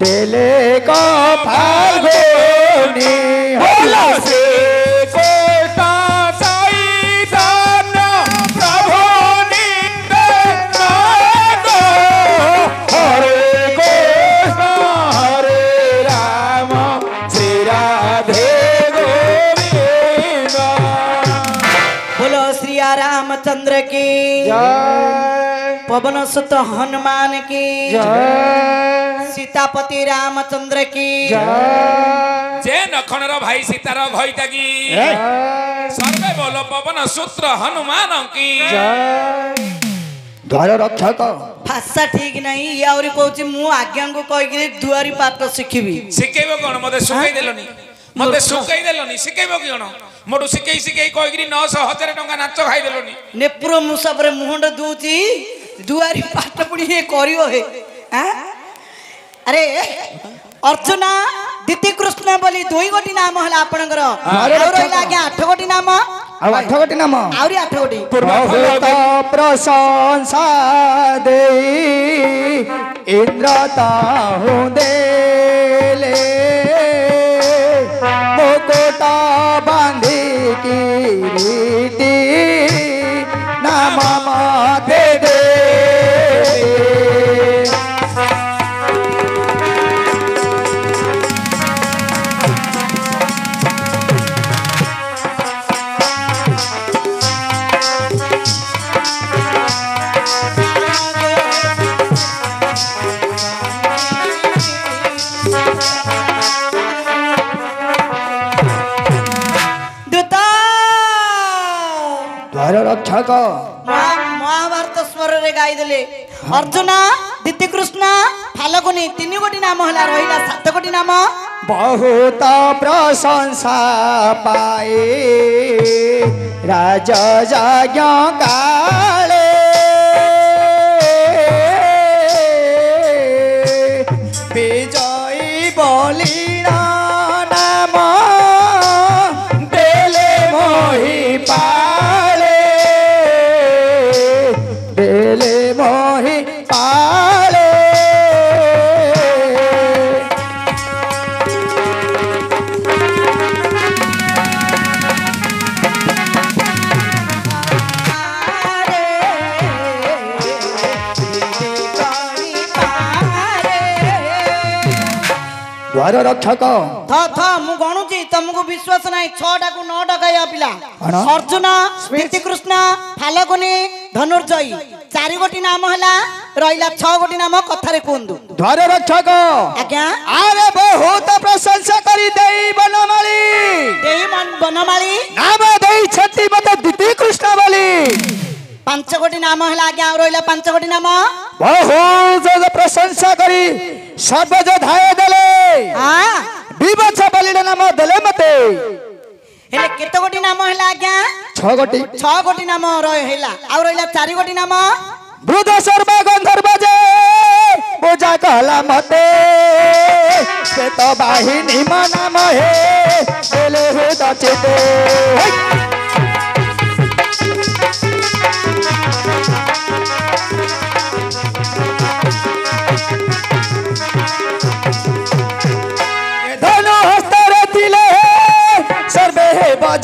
दिले को फाल्गुनी बोलो श्री कोटा चैतन्य प्रभु नित्यानंद हरे कृष्ण हरे राम श्री राधे गोविंद। बोलो श्री रामचंद्र की पवन सुत हनुमान की सीतापति रामचंद्र की जे नखनर भाई सीतार घईता की सर्वे बोलो पवन सूत्र हनुमान की द्वार रक्षक भाषा ठीक नहीं ये आउरी कहूची मु आज्ञा को कहि दुआरी पाठ शिखिबी शिखेबो कोन मते सुकाई देलनी मते सुकाई देलनी शिखेबो कोन मोटू शिखेई शिखेई कहि 900 टंका नाच खाई देलनी नेपुर मुसाबरे मुहंड दूची दुआरी पाठ पुणी हे करियो हे अरे अर्जुन दिति कृष्ण बोली दुई गोटी नाम हला आपनकर रहला आज्ञा 8 गोटी नाम आ 8 गोटी नाम आउरी 8 गोटी बहुत प्रशंसा दे इंद्र ताहु देले मुकुटा बांधी किरीटी नाम माथे दे रक्षक महाभारत स्वर रे गाई देले अर्जुन दिति कृष्ण फाल्गुनी 3 गोटी नाम हला रहिला 7 गोटी नाम बहुत प्रशंसा पाए राजा यज्ञ काले विजयी बलिना नाम देले मोहि पाले देले मोहि पाले द्वार रक्षक था मु गणुची तुमको विश्वास नहीं 6टा को 9टा कहया पिला अर्जुन दिति कृष्ण फाल्गुनी धनुर्जयी 4 गोटी नाम हला रहिला 6 गोटी नाम कथारे कोंदु द्वार रक्षक आज्ञा अरे बहुत प्रशंसा करी देई बनमाली नाम देई छति मते दिति कृष्ण बोली 5 गोटी नाम हला आज्ञा रहिला 5 गोटी नाम बहुत प्रशंसा करी सर्वज धाय देले हां विवत्स बलिना नाम देले मते हेले केते गोटी नाम हला आज्ञा 6 गोटी नाम रहिला आ रहिला 4 गोटी नाम वृद्ध सर्व गंधर्व जे पूजा कहला मते से तो बाहिनी नाम हे देले हे दचिते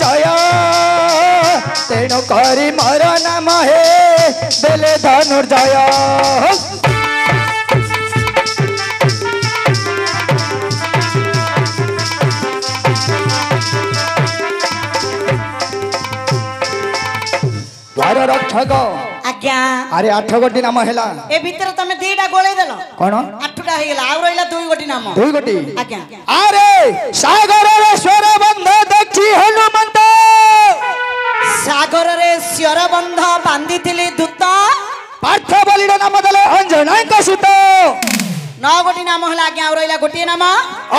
जय तेणु करी मोर नाम हे देले धनुर्जय द्वार रक्षक आज्ञा अरे 8 गोटी नाम हैला ए भीतर तमे दीटा गोळे देलो कोन 8टा हे गेला आ रहिला 2 गोटी नाम 2 गोटी आज्ञा अरे सागर रे स्वर बंध देखी हनुमंत सागर रे स्वर बंध बांधिथिली दूत पार्थ बलिर नाम दले अंजना का सुत 9 गोटी नाम हला आज्ञा आ रहिला गोटी नाम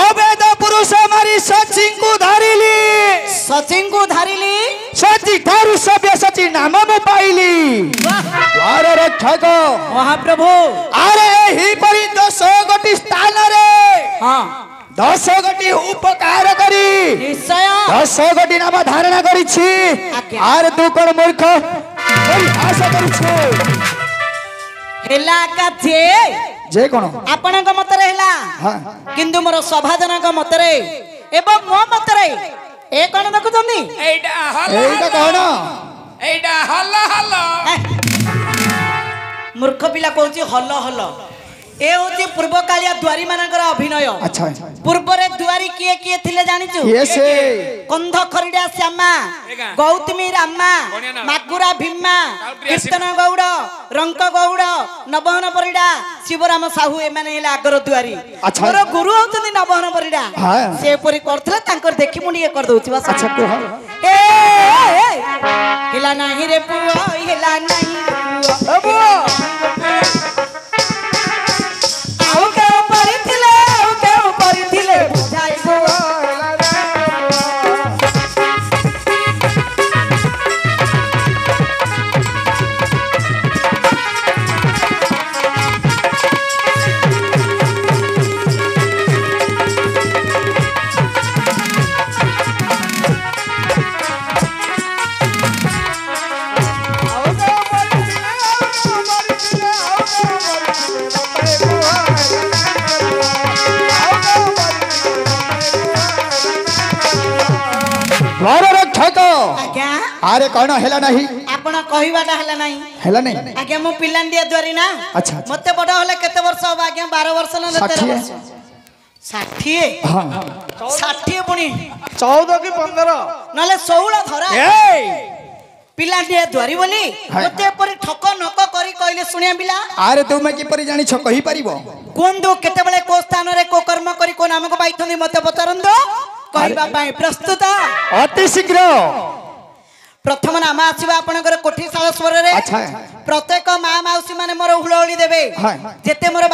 अवेद पुरुष मारी सचिन को धारिली सचिन को धारिली सची थारु सभ्य सची नाम मु पाइली द्वार रक्षक महाप्रभु अरे ही परि 10 गोटी स्थान रे हां 10 गोटी उपकार करी निश्चय 10 गोटी नाम धारणा करिछि आर तू कोन मूर्ख आशा करिछु हेला का जे कोन आपण को मत रहला हां किंतु मोर सभाजन को मत रे एवं मो मत रे ए कोन देखुछनी एइडा हल्ला एइटा कोन एइडा हल्ला हल्ला मूर्ख पिला कहूची हल हल ए होती पूर्व कालिया द्वारी मानकर अभिनय अच्छा पूर्व रे द्वारी किए किए थिले जानिचु ये से कंध खरीडा श्यामा गौतमी रामा मागुरा भीमा कीर्तन गौड़ रंक गौड़ नवहन परिडा शिवराम साहू ए माने हेला आगर द्वारी अच्छा। मोर गुरु होतनी नवहन परिडा हां से परि करथले तांकर देखि मुनी ए कर दउची बस अच्छा को ए हेला नाही रे पुओ हेला नाही रे पुओ आउ के परिथिले बुझाई गो द्वार रक्षक आज्ञा अरे कोन हैला नहीं आपण कहिबाटा हला नाही हैला नहीं आज्ञा मो पिलांडिया द्वारी ना अच्छा अच्छा मते बड हले केते वर्ष हो आज्ञा 12 वर्ष न 13 वर्ष 60 हां 60 पुनी 14 कि 15 नले 16 धरा ए पिलांडिया द्वारी बोली मते परि ठक नक करी कहले सुनिया बिला अरे तुमे कि परि जानि छ कहि परिबो कोन दो केते बेले को स्थान रे को कर्म करी को नाम को पाइथनी मते पचरंदो कहबा पाए प्रस्तुत अति शीघ्र प्रथम नाम आसीबा आपनकर कोठी सालस्वर रे अच्छा प्रत्येक मां माउसी माने मोर हुळहुळी देबे हां जेते मोर